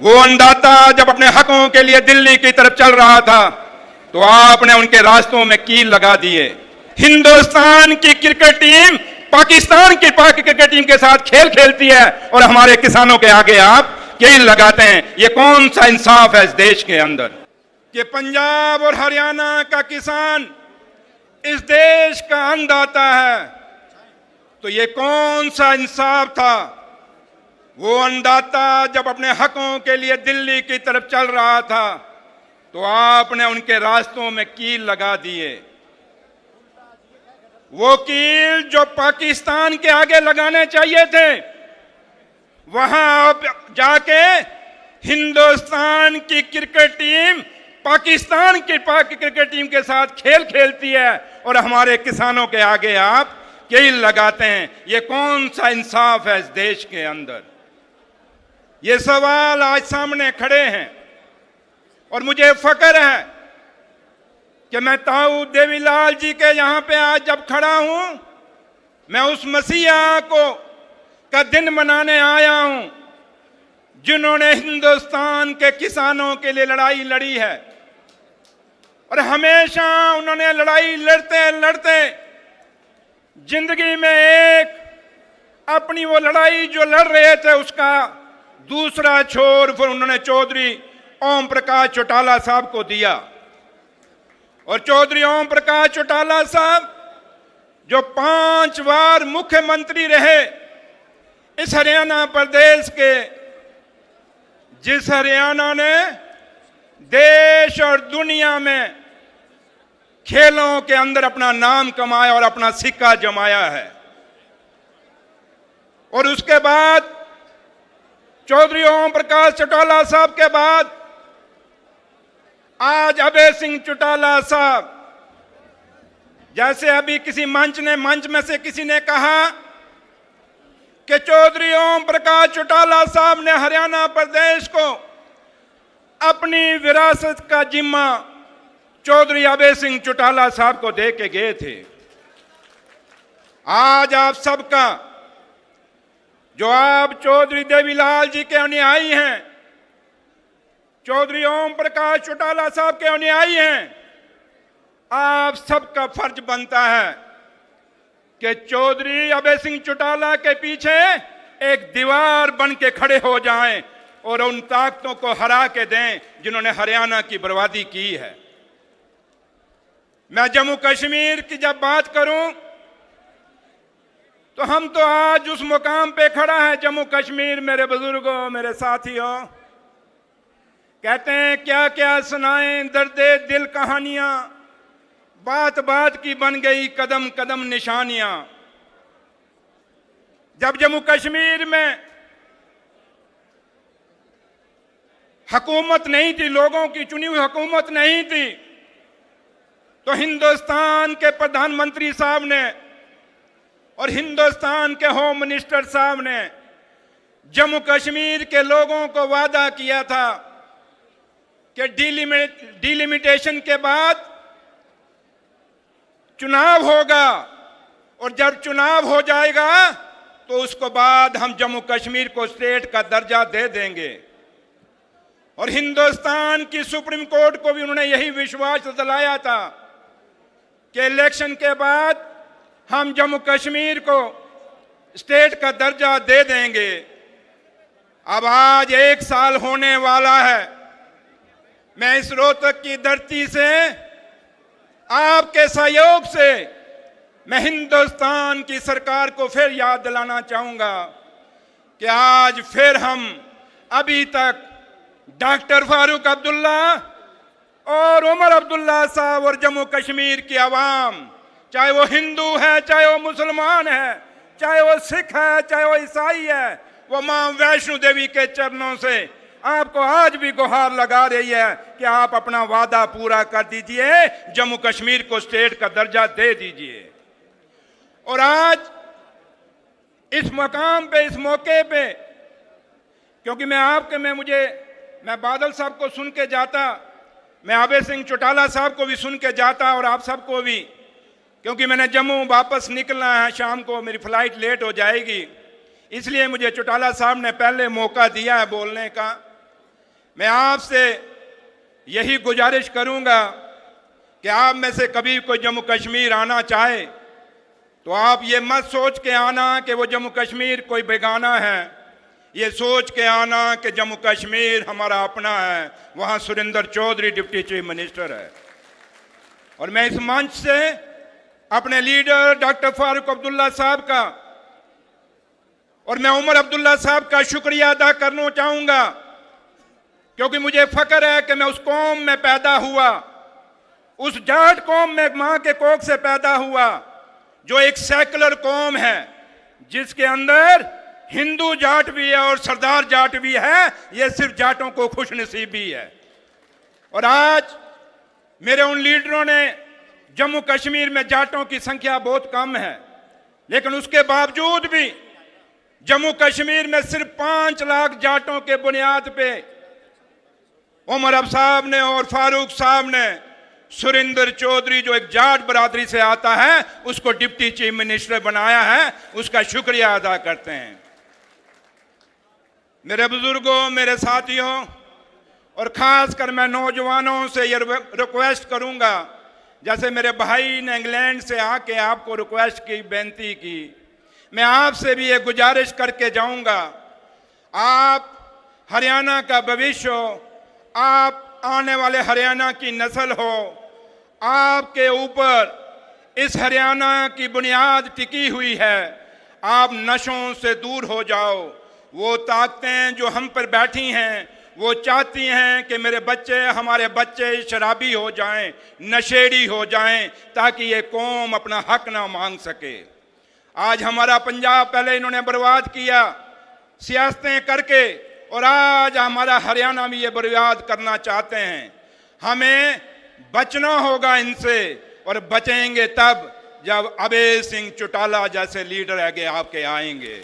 वो अन्नदाता जब अपने हकों के लिए दिल्ली की तरफ चल रहा था तो आपने उनके रास्तों में कील लगा दिए। हिंदुस्तान की क्रिकेट टीम पाकिस्तान की क्रिकेट टीम के साथ खेल खेलती है और हमारे किसानों के आगे आप कील लगाते हैं। ये कौन सा इंसाफ है इस देश के अंदर कि पंजाब और हरियाणा का किसान इस देश का अन्नदाता है? तो ये कौन सा इंसाफ था? वो अन्नदाता जब अपने हकों के लिए दिल्ली की तरफ चल रहा था तो आपने उनके रास्तों में कील लगा दिए। वो कील जो पाकिस्तान के आगे लगाने चाहिए थे, वहां अब जाके हिंदुस्तान की क्रिकेट टीम पाकिस्तान की क्रिकेट टीम के साथ खेल खेलती है और हमारे किसानों के आगे आप कील लगाते हैं। ये कौन सा इंसाफ है इस देश के अंदर? ये सवाल आज सामने खड़े हैं और मुझे फख्र है कि मैं ताऊ देवीलाल जी के यहां पे आज जब खड़ा हूं, मैं उस मसीहा को का दिन मनाने आया हूं जिन्होंने हिंदुस्तान के किसानों के लिए लड़ाई लड़ी है और हमेशा उन्होंने लड़ाई लड़ते लड़ते जिंदगी में एक अपनी वो लड़ाई जो लड़ रहे थे उसका दूसरा छोर फिर उन्होंने चौधरी ओम प्रकाश चौटाला साहब को दिया। और चौधरी ओम प्रकाश चौटाला साहब जो 5 बार मुख्यमंत्री रहे इस हरियाणा प्रदेश के, जिस हरियाणा ने देश और दुनिया में खेलों के अंदर अपना नाम कमाया और अपना सिक्का जमाया है। और उसके बाद चौधरी ओम प्रकाश चौटाला साहब के बाद आज अभय सिंह चौटाला साहब, जैसे अभी किसी मंच में से किसी ने कहा कि चौधरी ओम प्रकाश चौटाला साहब ने हरियाणा प्रदेश को अपनी विरासत का जिम्मा चौधरी अभय सिंह चौटाला साहब को दे के गए थे। आज आप सबका जो आप चौधरी देवीलाल जी के अनुयायी हैं, चौधरी ओम प्रकाश चौटाला साहब के अनुयायी हैं, आप सबका फर्ज बनता है कि चौधरी अभय सिंह चौटाला के पीछे एक दीवार बन के खड़े हो जाएं और उन ताकतों को हरा के दें जिन्होंने हरियाणा की बर्बादी की है। मैं जम्मू कश्मीर की जब बात करूं तो हम तो आज उस मुकाम पे खड़ा है जम्मू कश्मीर। मेरे बुजुर्गों, मेरे साथियों, कहते हैं क्या क्या सुनाएं दर्दे दिल कहानियां, बात बात की बन गई कदम कदम निशानियां। जब जम्मू कश्मीर में हुकूमत नहीं थी, लोगों की चुनी हुई हुकूमत नहीं थी, तो हिंदुस्तान के प्रधानमंत्री साहब ने और हिंदुस्तान के होम मिनिस्टर साहब ने जम्मू कश्मीर के लोगों को वादा किया था कि डिलिमिटेशन के बाद चुनाव होगा और जब चुनाव हो जाएगा तो उसके बाद हम जम्मू कश्मीर को स्टेट का दर्जा दे देंगे। और हिंदुस्तान की सुप्रीम कोर्ट को भी उन्होंने यही विश्वास दिलाया था कि इलेक्शन के बाद हम जम्मू कश्मीर को स्टेट का दर्जा दे देंगे। अब आज 1 साल होने वाला है। मैं इस रोहतक की धरती से आपके सहयोग से मैं हिंदुस्तान की सरकार को फिर याद दिलाना चाहूंगा कि आज फिर हम अभी तक डॉक्टर फारूक अब्दुल्ला और उमर अब्दुल्ला साहब और जम्मू कश्मीर की आवाम, चाहे वो हिंदू है, चाहे वो मुसलमान है, चाहे वो सिख है, चाहे वो ईसाई है, वो मां वैष्णो देवी के चरणों से आपको आज भी गुहार लगा रही है कि आप अपना वादा पूरा कर दीजिए, जम्मू कश्मीर को स्टेट का दर्जा दे दीजिए। और आज इस मकाम पे, इस मौके पे, क्योंकि मैं बादल साहब को सुन के जाता, मैं अभय सिंह चौटाला साहब को भी सुन के जाता और आप सबको भी, क्योंकि मैंने जम्मू वापस निकलना है, शाम को मेरी फ्लाइट लेट हो जाएगी, इसलिए मुझे चौटाला साहब ने पहले मौका दिया है बोलने का। मैं आपसे यही गुजारिश करूंगा कि आप में से कभी कोई जम्मू कश्मीर आना चाहे तो आप ये मत सोच के आना कि वो जम्मू कश्मीर कोई बेगाना है। ये सोच के आना कि जम्मू कश्मीर हमारा अपना है। वहाँ Surendra Chaudhary deputy chief minister है। और मैं इस मंच से अपने लीडर डॉक्टर फारूक अब्दुल्ला साहब का और मैं उमर अब्दुल्ला साहब का शुक्रिया अदा करना चाहूँगा, क्योंकि मुझे फख्र है कि मैं उस कौम में पैदा हुआ, उस जाट कौम में माँ के कोख से पैदा हुआ जो एक सेकुलर कौम है, जिसके अंदर हिंदू जाट भी है और सरदार जाट भी है। ये सिर्फ जाटों को खुशनसीबी है। और आज मेरे उन लीडरों ने, जम्मू कश्मीर में जाटों की संख्या बहुत कम है, लेकिन उसके बावजूद भी जम्मू कश्मीर में सिर्फ 5 लाख जाटों के बुनियाद पे उमर अब साहब ने और फारूक साहब ने सुरेंद्र चौधरी जो एक जाट बरादरी से आता है उसको डिप्टी चीफ मिनिस्टर बनाया है। उसका शुक्रिया अदा करते हैं। मेरे बुजुर्गों, मेरे साथियों और खासकर मैं नौजवानों से ये रिक्वेस्ट करूंगा, जैसे मेरे भाई ने इंग्लैंड से आके आपको रिक्वेस्ट की, बेनती की, मैं आपसे भी ये गुजारिश करके जाऊंगा, आप हरियाणा का भविष्य हो, आप आने वाले हरियाणा की नस्ल हो, आपके ऊपर इस हरियाणा की बुनियाद टिकी हुई है। आप नशों से दूर हो जाओ। वो ताकतें जो हम पर बैठी हैं वो चाहती हैं कि मेरे बच्चे, हमारे बच्चे शराबी हो जाएं, नशेड़ी हो जाएं, ताकि ये कौम अपना हक ना मांग सके। आज हमारा पंजाब पहले इन्होंने बर्बाद किया सियासतें करके, और आज हमारा हरियाणा भी ये बर्बाद करना चाहते हैं। हमें बचना होगा इनसे, और बचेंगे तब जब अभय सिंह चौटाला जैसे लीडर आगे आपके आएंगे।